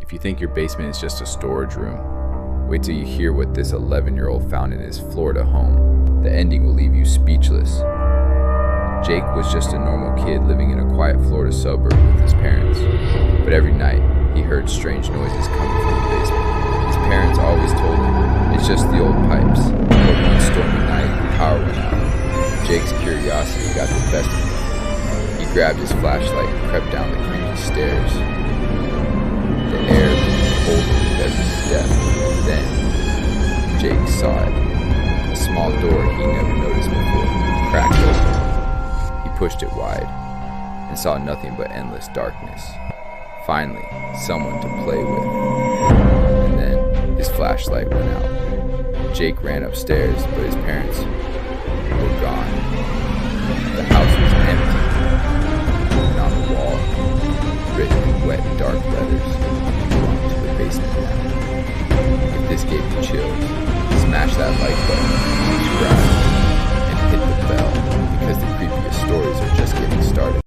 If you think your basement is just a storage room, wait till you hear what this 11-year-old found in his Florida home. The ending will leave you speechless. Jake was just a normal kid living in a quiet Florida suburb with his parents, but every night he heard strange noises coming from the basement. His parents always told him, it's just the old pipes. But one stormy night, the power went out. Jake's curiosity got the best of him. He grabbed his flashlight and crept down the creaky stairs. The air grew colder with every step. Then, Jake saw it. A small door he never noticed before cracked open. He pushed it wide and saw nothing but endless darkness. Finally, someone to play with. And then, his flashlight went out. Jake ran upstairs, but his parents were gone. The house was empty. And on the wall, written in wet, dark letters, belong to the basement now. If this gave you chills, smash that like button, subscribe, and hit the bell, because the creepiest stories are just getting started.